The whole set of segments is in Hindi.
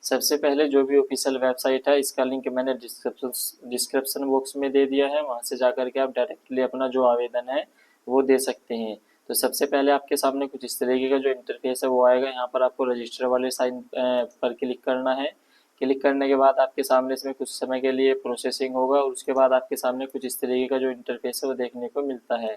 सबसे पहले जो भी ऑफिशियल वेबसाइट है इसका लिंक मैंने डिस्क्रिप्शन बॉक्स में दे दिया है, वहाँ से जाकर के आप डायरेक्टली अपना जो आवेदन है वो दे सकते हैं। तो सबसे पहले आपके सामने कुछ इस तरीके का जो इंटरफेस है वो आएगा। यहाँ पर आपको रजिस्टर वाले साइन पर क्लिक करना है। क्लिक करने के बाद आपके सामने इसमें कुछ समय के लिए प्रोसेसिंग होगा और उसके बाद आपके सामने कुछ इस तरीके का जो इंटरफेस है वो देखने को मिलता है।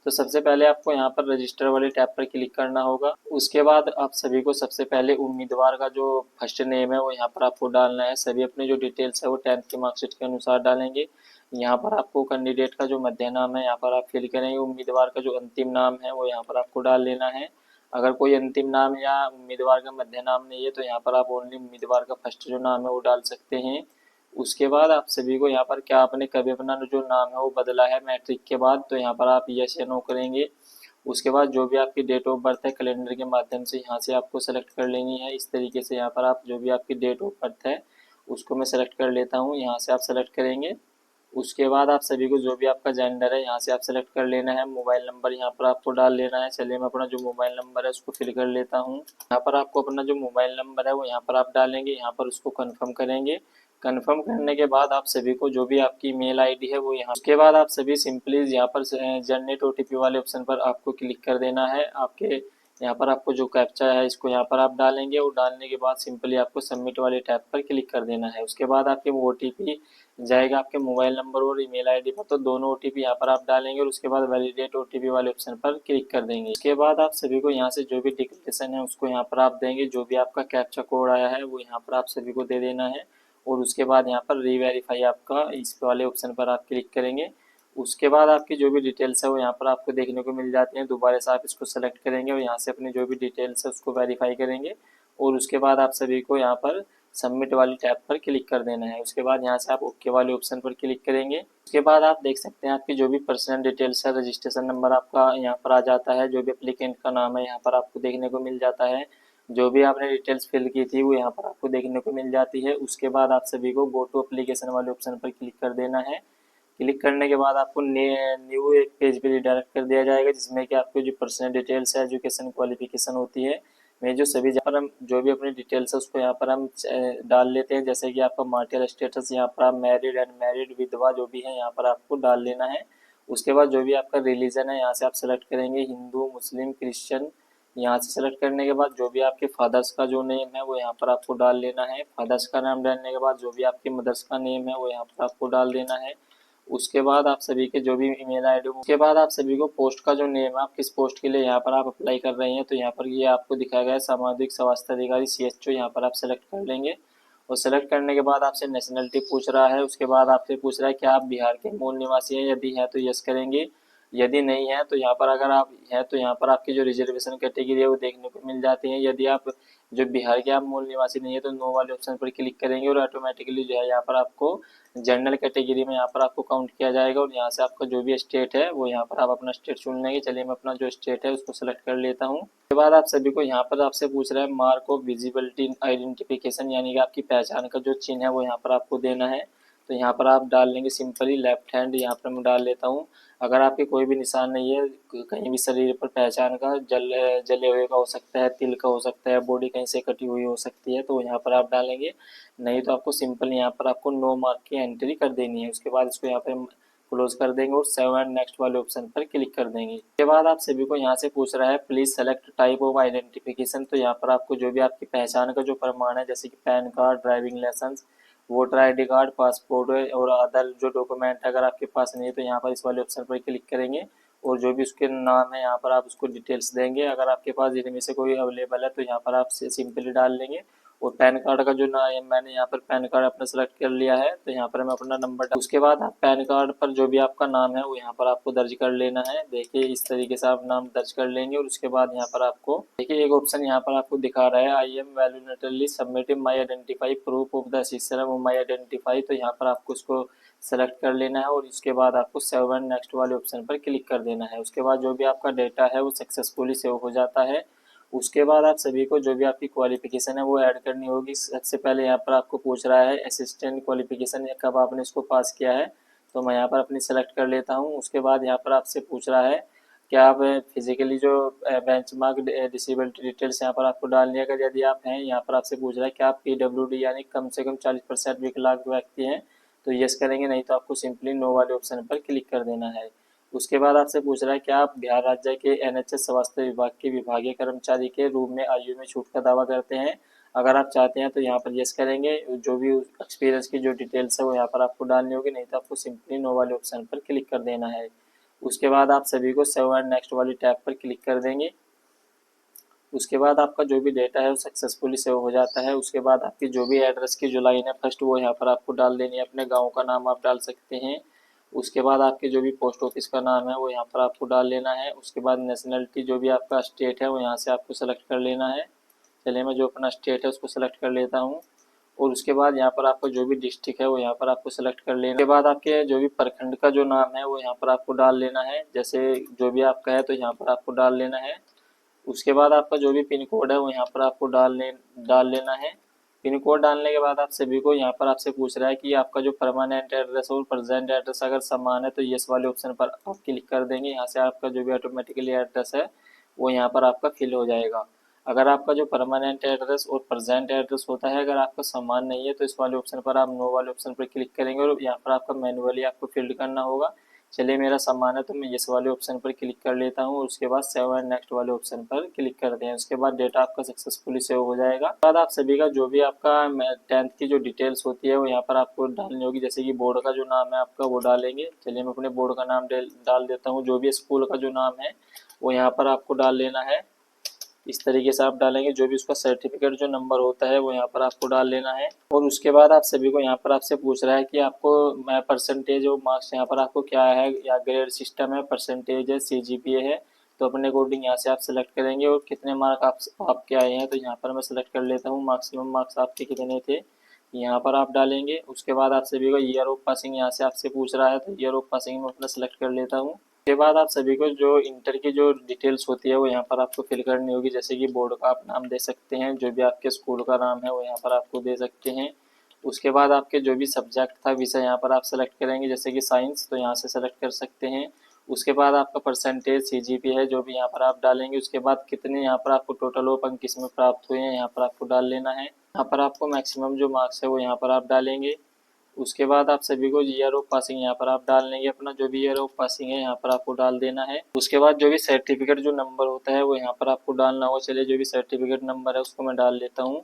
तो सबसे पहले आपको यहाँ पर रजिस्टर वाले टैब पर क्लिक करना होगा। उसके बाद आप सभी को सबसे पहले उम्मीदवार का जो फर्स्ट नेम है वो यहाँ पर आपको डालना है। सभी अपने जो डिटेल्स है वो 10th की मार्कशीट के अनुसार डालेंगे। यहाँ पर आपको कैंडिडेट का जो मध्य नाम है यहाँ पर आप फिल करेंगे। उम्मीदवार का जो अंतिम नाम है वो यहाँ पर आपको डाल लेना है। अगर कोई अंतिम नाम या उम्मीदवार का मध्य नाम नहीं है तो यहाँ पर आप ओनली उम्मीदवार का फर्स्ट जो नाम है वो डाल सकते हैं। उसके बाद आप सभी को यहाँ पर क्या आपने कभी अपना जो नाम है वो बदला है मैट्रिक के बाद, तो यहाँ पर आप यस या नो करेंगे। उसके बाद जो भी आपकी डेट ऑफ बर्थ है कैलेंडर के माध्यम से यहाँ से आपको सेलेक्ट कर लेनी है। इस तरीके से यहाँ पर आप जो भी आपकी डेट ऑफ बर्थ है उसको मैं सेलेक्ट कर लेता हूँ, यहाँ से आप सेलेक्ट करेंगे। उसके बाद आप सभी को जो भी आपका जेंडर है यहाँ से आप सेलेक्ट कर लेना है। मोबाइल नंबर यहाँ पर आपको डाल लेना है। चलिए मैं अपना जो मोबाइल नंबर है उसको फिल कर लेता हूँ। यहाँ पर आपको अपना जो मोबाइल नंबर है वो यहाँ पर आप डालेंगे, यहाँ पर उसको कन्फर्म करेंगे। कन्फर्म करने के बाद आप सभी को जो भी आपकी ईमेल आईडी है वो यहाँ, उसके बाद आप सभी सिंपली यहाँ पर जनरेट ओटीपी वाले ऑप्शन पर आपको क्लिक कर देना है। आपके यहाँ पर आपको जो कैप्चा है इसको यहाँ पर आप डालेंगे और डालने के बाद सिंपली आपको सबमिट वाले टैब पर क्लिक कर देना है। उसके बाद आपके वो ओटीपी जाएगा आपके मोबाइल नंबर और ईमेल आईडी पर, तो दोनों ओटीपी यहाँ पर आप डालेंगे और उसके बाद वैलिडेट ओटीपी वाले ऑप्शन पर क्लिक कर देंगे। उसके बाद आप सभी को यहाँ से जो भी डिक्लेरेशन है उसको यहाँ पर आप देंगे। जो भी आपका कैप्चा कोड आया है वो यहाँ पर आप सभी को दे देना है और उसके बाद यहाँ पर रीवेरीफाई आपका इस वाले ऑप्शन पर आप क्लिक करेंगे। उसके बाद आपकी जो भी डिटेल्स है वो यहाँ पर आपको देखने को मिल जाती हैं। दोबारा से आप इसको सेलेक्ट करेंगे और यहाँ से अपनी जो भी डिटेल्स है उसको वेरीफाई करेंगे और उसके बाद आप सभी को यहाँ पर सबमिट वाली टैब पर क्लिक कर देना है। उसके बाद यहाँ से आप ओके वाले ऑप्शन पर क्लिक करेंगे। उसके बाद आप देख सकते हैं आपकी जो भी पर्सनल डिटेल्स है, रजिस्ट्रेशन नंबर आपका यहाँ पर आ जाता है, जो भी एप्लीकेंट का नाम है यहाँ पर आपको देखने को मिल जाता है, जो भी आपने डिटेल्स फिल की थी वो यहाँ पर आपको देखने को मिल जाती है। उसके बाद आप सभी को गो टू एप्लीकेशन वाले ऑप्शन पर क्लिक कर देना है। क्लिक करने के बाद आपको न्यू एक पेज पे रिडायरेक्ट कर दिया जाएगा जिसमें कि आपकी जो पर्सनल डिटेल्स है, एजुकेशन क्वालिफिकेशन होती है, मैं जो सभी जहाँ पर हम जो भी अपनी डिटेल्स है उसको यहाँ पर हम डाल लेते हैं। जैसे कि आपका मार्टियल स्टेटस यहाँ पर आप मैरिड, अनमैरिड, विधवा जो भी है यहाँ पर आपको डाल लेना है। उसके बाद जो भी आपका रिलीजन है यहाँ से आप सेलेक्ट करेंगे, हिंदू, मुस्लिम, क्रिश्चियन। यहाँ से सेलेक्ट करने के बाद जो भी आपके फादर्स का जो नेम है वो यहाँ पर आपको डाल लेना है। फादर्स का नाम डालने के बाद जो भी आपके मदर्स का नेम है वो यहाँ पर आपको डाल देना है। उसके बाद आप सभी के जो भी ईमेल आईडी, उसके बाद आप सभी को पोस्ट का जो नेम है, आप किस पोस्ट के लिए यहाँ पर आप अप्लाई कर रहे हैं तो यहाँ पर ये आपको दिखाया गया है सामाजिक स्वास्थ्य अधिकारी CHO, यहाँ पर आप सेलेक्ट कर लेंगे। और सेलेक्ट करने के बाद आपसे नेशनलिटी पूछ रहा है। उसके बाद आपसे पूछ रहा है कि आप बिहार के मूल निवासी हैं, यदि है तो यस करेंगे, यदि नहीं है तो यहाँ पर अगर आप हैं तो यहाँ पर आपकी जो रिजर्वेशन कैटेगरी है वो देखने को मिल जाती है। यदि आप जो बिहार के आप मूल निवासी नहीं है तो नो वाले ऑप्शन पर क्लिक करेंगे और ऑटोमेटिकली जो है यहाँ पर आपको जनरल कैटेगरी में यहाँ पर आपको काउंट किया जाएगा और यहाँ से आपका जो भी स्टेट है वो यहाँ पर आप अपना स्टेट चुन लेंगे। चलिए मैं अपना जो स्टेट है उसको सेलेक्ट कर लेता हूँ। उसके बाद आप सभी को यहाँ पर आपसे पूछ रहा है मार्क ऑफ विजिबिलिटी आइडेंटिफिकेशन, यानी कि आपकी पहचान का जो चिन्ह है वो यहाँ पर आपको देना है। तो यहाँ पर आप डाल लेंगे सिंपली लेफ्ट हैंड, यहाँ पर मैं डाल लेता हूँ। अगर आपके कोई भी निशान नहीं है कहीं भी शरीर पर पहचान का, जले हुए का हो सकता है, तिल का हो सकता है, बॉडी कहीं से कटी हुई हो सकती है, तो यहाँ पर आप डालेंगे। नहीं तो आपको सिंपल यहाँ पर आपको नो मार्क की एंट्री कर देनी है। उसके बाद इसको यहाँ पे क्लोज कर देंगे और सेव एंड नेक्स्ट वाले ऑप्शन पर क्लिक कर देंगे। उसके बाद आप सभी को यहाँ से पूछ रहा है please select type of identification, तो यहाँ पर आपको जो भी आपकी पहचान का जो प्रमाण है जैसे कि PAN card, driving licence, voter ID card, passport और अदर जो डॉक्यूमेंट अगर आपके पास नहीं है तो यहाँ पर इस वाले ऑप्शन पर क्लिक करेंगे और जो भी उसके नाम है यहाँ पर आप उसको डिटेल्स देंगे। अगर आपके पास इनमें से कोई अवेलेबल है तो यहाँ पर आप सिंपली डाल लेंगे। और पैन कार्ड का जो ना मैंने यहाँ पर पैन कार्ड अपना सेलेक्ट कर लिया है तो यहाँ पर मैं अपना नंबर डाल, उसके बाद आप पैन कार्ड पर जो भी आपका नाम है वो यहाँ पर आपको दर्ज कर लेना है। देखिए इस तरीके से आप नाम दर्ज कर लेंगे और उसके बाद यहाँ पर आपको देखिए एक ऑप्शन यहाँ पर आपको दिखा रहा है I am voluntarily submitting my identify proof of the system of my identify, तो यहाँ पर आपको उसको सेलेक्ट कर लेना है और इसके बाद आपको सेव एंड नेक्स्ट वाले ऑप्शन पर क्लिक कर देना है। उसके बाद जो भी आपका डेटा है वो सक्सेसफुली सेव हो जाता है। उसके बाद आप सभी को जो भी आपकी क्वालिफिकेशन है वो ऐड करनी होगी। सबसे पहले यहाँ पर आपको पूछ रहा है असिस्टेंट क्वालिफिकेशन कब आपने इसको पास किया है, तो मैं यहाँ पर अपनी सेलेक्ट कर लेता हूँ। उसके बाद यहाँ पर आपसे पूछ रहा है क्या आप फिजिकली जो बेंचमार्क डिसेबिलिटी डिटेल्स यहाँ पर आपको डालनी है। अगर यदि आप हैं, यहाँ पर आपसे पूछ रहा है कि आप PWD यानी कम से कम 40% विकलांग व्यक्ति हैं, तो यस करेंगे, नहीं तो आपको सिंपली नो वाले ऑप्शन पर क्लिक कर देना है। उसके बाद आपसे पूछ रहा है कि आप बिहार राज्य के NHS स्वास्थ्य विभाग के विभागीय कर्मचारी के रूप में आयु में छूट का दावा करते हैं। अगर आप चाहते हैं तो यहाँ पर यस करेंगे, जो भी एक्सपीरियंस की जो डिटेल्स है वो यहाँ पर आपको डालनी होगी, नहीं तो आपको सिंपली नो वाले ऑप्शन पर क्लिक कर देना है। उसके बाद आप सभी को सेव एंड नेक्स्ट वाली टैब पर क्लिक कर देंगे। उसके बाद आपका जो भी डेटा है वो सक्सेसफुली सेव हो जाता है। उसके बाद आपकी जो भी एड्रेस की जो लाइन है फर्स्ट वो यहाँ पर आपको डाल देनी है। अपने गांव का नाम आप डाल सकते हैं। उसके बाद आपके जो भी पोस्ट ऑफिस का नाम है वो यहाँ पर आपको डाल लेना है। उसके बाद नेशनलिटी जो भी आपका स्टेट है वो यहाँ से आपको सेलेक्ट कर लेना है। चलिए मैं जो अपना स्टेट है उसको सेलेक्ट कर लेता हूँ। और उसके बाद यहाँ पर आपका जो भी डिस्ट्रिक्ट है वो यहाँ पर आपको सेलेक्ट कर लेना। उसके बाद आपके जो भी प्रखंड का जो नाम है वो यहाँ पर आपको डाल लेना है। जैसे जो भी आपका है तो यहाँ पर आपको डाल लेना है। उसके बाद आपका जो भी पिन कोड है वो यहाँ पर आपको डाल लेना है। पिन कोड डालने के बाद आप सभी को यहाँ पर आपसे पूछ रहा है कि आपका जो परमानेंट एड्रेस और प्रेजेंट एड्रेस अगर समान है तो यस वाले ऑप्शन पर आप क्लिक कर देंगे। यहाँ से आपका जो भी ऑटोमेटिकली एड्रेस है वो यहाँ पर आपका फिल हो जाएगा। अगर आपका जो परमानेंट एड्रेस और प्रेजेंट एड्रेस होता है अगर आपका समान नहीं है तो इस वाले ऑप्शन पर आप नो वाले ऑप्शन पर क्लिक करेंगे और यहाँ पर आपका मैनुअली आपको फिल करना होगा। चलिए मेरा समान है तो मैं इस वाले ऑप्शन पर क्लिक कर लेता हूँ। उसके बाद सेव एंड नेक्स्ट वाले ऑप्शन पर क्लिक कर दें। उसके बाद डेटा आपका सक्सेसफुली सेव हो जाएगा। बाद आप सभी का जो भी आपका 10th की जो डिटेल्स होती है वो यहाँ पर आपको डालनी होगी। जैसे कि बोर्ड का जो नाम है आपका वो डालेंगे। चलिए मैं अपने बोर्ड का नाम डाल देता हूँ। जो भी स्कूल का जो नाम है वो यहाँ पर आपको डाल लेना है। इस तरीके से आप डालेंगे। जो भी उसका सर्टिफिकेट जो नंबर होता है वो यहाँ पर आपको डाल लेना है। और उसके बाद आप सभी को यहाँ पर आपसे पूछ रहा है कि आपको परसेंटेज और मार्क्स यहाँ पर आपको क्या है, या ग्रेड सिस्टम है, परसेंटेज है, CGPA है, तो अपने अकॉर्डिंग यहाँ से आप सेलेक्ट करेंगे। और कितने मार्क आपके आए हैं तो यहाँ पर मैं सेलेक्ट कर लेता हूँ। मैक्सिमम मार्क्स आपके कितने थे यहाँ पर आप डालेंगे। उसके बाद आप सभी को ईयर ऑफ पासिंग यहाँ से आपसे पूछ रहा है तो ईयर ऑफ पासिंग में अपना सेलेक्ट कर लेता हूँ। उसके बाद आप सभी को जो इंटर की जो डिटेल्स होती है वो यहाँ पर आपको फिल करनी होगी। जैसे कि बोर्ड का आप नाम दे सकते हैं, जो भी आपके स्कूल का नाम है वो यहाँ पर आपको दे सकते हैं। उसके बाद आपके जो भी सब्जेक्ट था विषय यहाँ पर आप सेलेक्ट करेंगे। जैसे कि साइंस तो यहाँ से सेलेक्ट कर सकते हैं। उसके बाद आपका परसेंटेज CGPA है जो भी यहाँ पर आप डालेंगे। उसके बाद कितने यहाँ पर आपको टोटल ऑफ अंक किसमें प्राप्त हुए हैं यहाँ पर आपको डाल लेना है। यहाँ पर आपको मैक्सिमम जो मार्क्स है वो यहाँ पर आप डालेंगे। उसके बाद आप सभी को ईयर ऑफ पासिंग यहाँ पर आप डाल लेंगे। अपना जो भी ईयर ऑफ पासिंग है यहाँ पर आपको डाल देना है। उसके बाद जो भी सर्टिफिकेट जो नंबर होता है वो यहाँ पर आपको डालना होगा। चलिए जो भी सर्टिफिकेट नंबर है उसको मैं डाल लेता हूँ।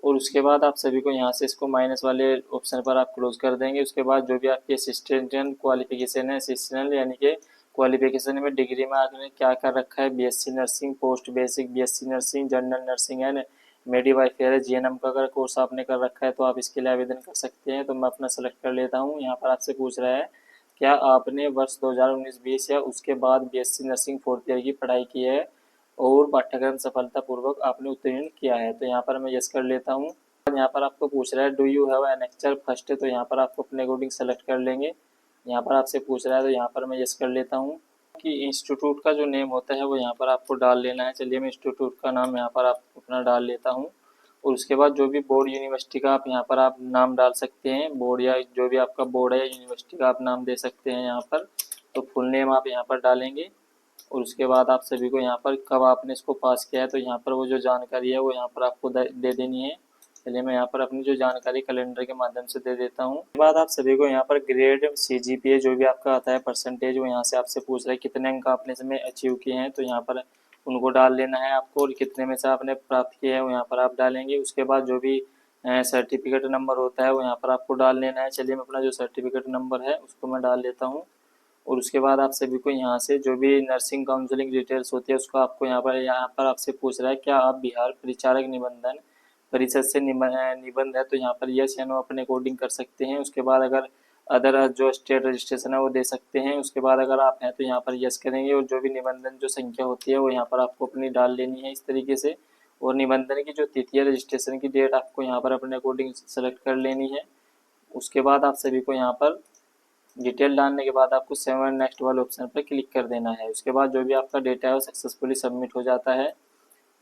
और उसके बाद आप सभी को यहाँ से इसको माइनस वाले ऑप्शन पर आप क्लोज कर देंगे। उसके बाद जो भी आपकी असिस्टेंट क्वालिफिकेशन है, असिस्टेंट यानी कि क्वालिफिकेशन में डिग्री में आपने क्या कर रखा है, BSc nursing, post basic BSc nursing, general nursing and midwifery है, GNM का अगर कोर्स आपने कर रखा है तो आप इसके लिए आवेदन कर सकते हैं। तो मैं अपना सेलेक्ट कर लेता हूँ। यहाँ पर आपसे पूछ रहा है क्या आपने वर्ष 2019-20 या उसके बाद BSc नर्सिंग 4th ईयर की पढ़ाई की है और पाठ्यक्रम सफलतापूर्वक आपने उत्तीर्ण किया है, तो यहाँ पर मैं यस कर लेता हूँ। यहाँ पर आपको पूछ रहा है do you have annexure first, तो यहाँ पर आपको अपने अकॉर्डिंग सेलेक्ट कर लेंगे। यहाँ पर आपसे पूछ रहा है तो यहाँ पर मैं यस कर लेता हूँ। कि इंस्टीट्यूट का जो नेम होता है वो यहाँ पर आपको डाल लेना है। चलिए मैं इंस्टीट्यूट का नाम यहाँ पर आप अपना डाल लेता हूँ। और उसके बाद जो भी बोर्ड यूनिवर्सिटी का आप यहाँ पर आप नाम डाल सकते हैं। बोर्ड या जो भी आपका बोर्ड है यूनिवर्सिटी का आप नाम दे सकते हैं यहाँ पर। तो फुल नेम आप यहाँ पर डालेंगे। और उसके बाद आप सभी को यहाँ पर कब आपने इसको पास किया है तो यहाँ पर वो जो जानकारी है वो यहाँ पर आपको दे देनी है। चलिए मैं यहाँ पर अपनी जो जानकारी कैलेंडर के माध्यम से दे देता हूँ। उसके बाद आप सभी को यहाँ पर ग्रेड CGPA जो भी आपका आता है परसेंटेज वो यहाँ से आपसे पूछ रहा है कितने अंक आपने इसमें अचीव किए हैं, तो यहाँ पर उनको डाल लेना है आपको। और कितने में से आपने प्राप्त किए हैं वो यहाँ पर आप डालेंगे। उसके बाद जो भी सर्टिफिकेट नंबर होता है वो यहाँ पर आपको डाल लेना है। चलिए मैं अपना जो सर्टिफिकेट नंबर है उसको मैं डाल लेता हूँ। और उसके बाद आप सभी को यहाँ से जो भी नर्सिंग काउंसलिंग डिटेल्स होती है उसको आपको यहाँ पर आपसे पूछ रहा है क्या आप बिहार परिचारक निबंधन परिषद से निबंध है, तो यहाँ पर यस या नो अपने अकॉर्डिंग कर सकते हैं। उसके बाद अगर अदर जो स्टेट रजिस्ट्रेशन है वो दे सकते हैं। उसके बाद अगर आप हैं तो यहाँ पर यस करेंगे। और जो भी निबंधन जो संख्या होती है वो यहाँ पर आपको अपनी डाल लेनी है इस तरीके से। और निबंधन की जो तिथि है रजिस्ट्रेशन की डेट आपको यहाँ पर अपने अकॉर्डिंग सेलेक्ट कर लेनी है। उसके बाद आप सभी को यहाँ पर डिटेल डालने के बाद आपको सेवन नेक्स्ट वाले ऑप्शन पर क्लिक कर देना है। उसके बाद जो भी आपका डेटा है वो सक्सेसफुली सबमिट हो जाता है।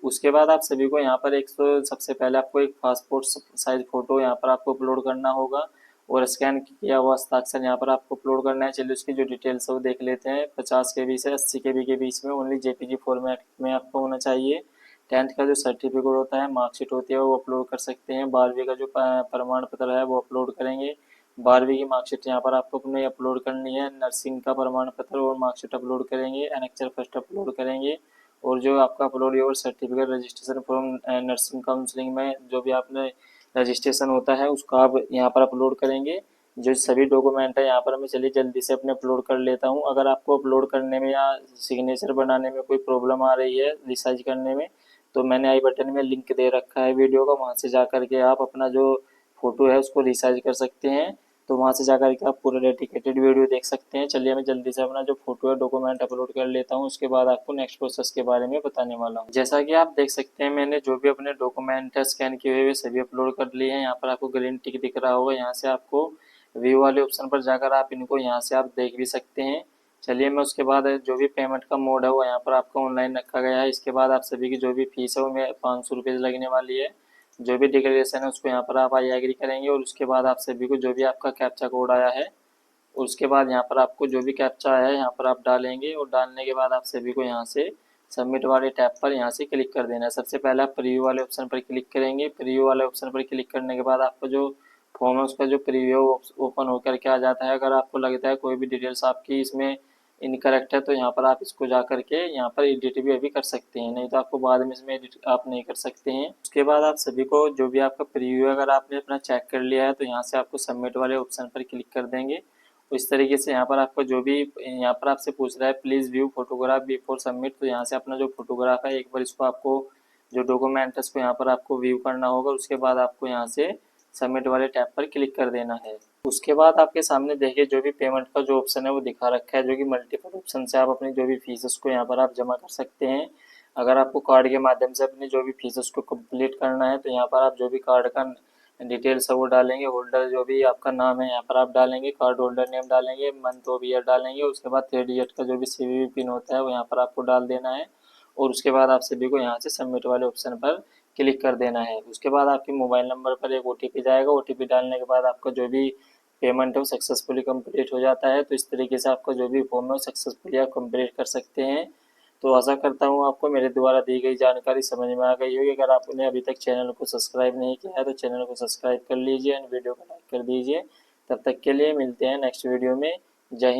उसके बाद आप सभी को यहाँ पर सबसे पहले आपको एक पासपोर्ट साइज फ़ोटो यहाँ पर आपको अपलोड करना होगा। और स्कैन किया हुआ हस्ताक्षर यहाँ पर आपको अपलोड करना है। चलिए उसकी जो डिटेल्स है वो देख लेते हैं। 50 KB से 80 KB के बीच में ओनली JPG फॉर्मेट में आपको होना चाहिए। 10th का जो सर्टिफिकेट होता है, मार्कशीट होती है, वो अपलोड कर सकते हैं। 12वीं का जो प्रमाण पत्र है वो अपलोड करेंगे। 12वीं की मार्कशीट यहाँ पर आपको अपने अपलोड करनी है। नर्सिंग का प्रमाण पत्र और मार्कशीट अपलोड करेंगे। एनेक्चर फर्स्ट अपलोड करेंगे। और जो आपका upload your certificate registration form nursing counselling में जो भी आपने रजिस्ट्रेशन होता है उसका आप यहाँ पर अपलोड करेंगे। जो सभी डॉक्यूमेंट है यहाँ पर मैं चलिए जल्दी से अपने अपलोड कर लेता हूँ। अगर आपको अपलोड करने में या सिग्नेचर बनाने में कोई प्रॉब्लम आ रही है रिसाइज करने में, तो मैंने आई बटन में लिंक दे रखा है वीडियो का, वहाँ से जा करके आप अपना जो फोटो है उसको रिसाइज कर सकते हैं। तो वहाँ से जाकर के आप पूरा डेडिकेटेड वीडियो देख सकते हैं। चलिए मैं जल्दी से अपना जो फोटो है डॉक्यूमेंट अपलोड कर लेता हूँ, उसके बाद आपको नेक्स्ट प्रोसेस के बारे में बताने वाला हूँ। जैसा कि आप देख सकते हैं मैंने जो भी अपने डॉक्यूमेंट है स्कैन किए हुए सभी अपलोड कर लिए हैं। यहाँ पर आपको ग्रीन टिक दिख रहा होगा, यहाँ से आपको व्यू वाले ऑप्शन पर जाकर आप इनको यहाँ से आप देख भी सकते हैं। चलिए मैं उसके बाद जो भी पेमेंट का मोड है वो यहाँ पर आपका ऑनलाइन रखा गया है। इसके बाद आप सभी की जो भी फीस है वो 500 रुपये लगने वाली है। जो भी डिक्लेरेशन है उसको यहाँ पर आप आई एग्री करेंगे और उसके बाद आप सभी को जो भी आपका कैप्चा कोड आया है उसके बाद यहाँ पर आपको जो भी कैप्चा है यहाँ पर आप डालेंगे और डालने के बाद आप सभी को यहाँ से सबमिट वाले टैब पर यहाँ से क्लिक कर देना है। सबसे पहले आप प्रीव्यू वाले ऑप्शन पर क्लिक करेंगे। प्रीव्यू वाले ऑप्शन पर क्लिक करने के बाद आपका जो फॉर्म है उसका जो प्रीव्यू ओपन होकर के आ जाता है। अगर आपको लगता है कोई भी डिटेल्स आपकी इसमें इनकरेक्ट है तो यहाँ पर आप इसको जा करके यहाँ पर एडिट भी अभी कर सकते हैं, नहीं तो आपको बाद में इसमें एडिट आप नहीं कर सकते हैं। उसके बाद आप सभी को जो भी आपका प्रीव्यू अगर आपने अपना चेक कर लिया है तो यहाँ से आपको सबमिट वाले ऑप्शन पर क्लिक कर देंगे। तो इस तरीके से यहाँ पर आपको जो भी यहाँ पर आपसे पूछ रहा है please view photograph before submit, तो यहाँ से अपना जो फोटोग्राफ है एक बार इसको आपको जो डॉक्यूमेंट है इसको यहाँ पर आपको व्यू करना होगा। उसके बाद आपको यहाँ से सबमिट वाले टैब पर क्लिक कर देना है। उसके बाद आपके सामने देखिए जो भी पेमेंट का जो ऑप्शन है वो दिखा रखा है, जो कि मल्टीपल ऑप्शन से आप अपनी जो भी फीस उसको यहाँ पर आप जमा कर सकते हैं। अगर आपको कार्ड के माध्यम से अपनी जो भी फीस उसको कंप्लीट करना है तो यहाँ पर आप जो भी कार्ड का डिटेल्स है वो डालेंगे। होल्डर जो भी आपका नाम है यहाँ पर आप डालेंगे, कार्ड होल्डर नेम डालेंगे, मंथ और ईयर डालेंगे। उसके बाद 3 डिजिट का जो भी CVV पिन होता है वो यहाँ पर आपको डाल देना है और उसके बाद आप सभी को यहाँ से सबमिट वाले ऑप्शन पर क्लिक कर देना है। उसके बाद आपके मोबाइल नंबर पर एक OTP जाएगा। OTP डालने के बाद आपका जो भी पेमेंट है वो सक्सेसफुली कंप्लीट हो जाता है। तो इस तरीके से आपका जो भी फॉर्म है वो सक्सेसफुली आप कंप्लीट कर सकते हैं। तो आशा करता हूँ आपको मेरे द्वारा दी गई जानकारी समझ में आ गई होगी। अगर आपने अभी तक चैनल को सब्सक्राइब नहीं किया है तो चैनल को सब्सक्राइब कर लीजिए एंड वीडियो को लाइक कर दीजिए। तब तक के लिए मिलते हैं नेक्स्ट वीडियो में। जय हिंद।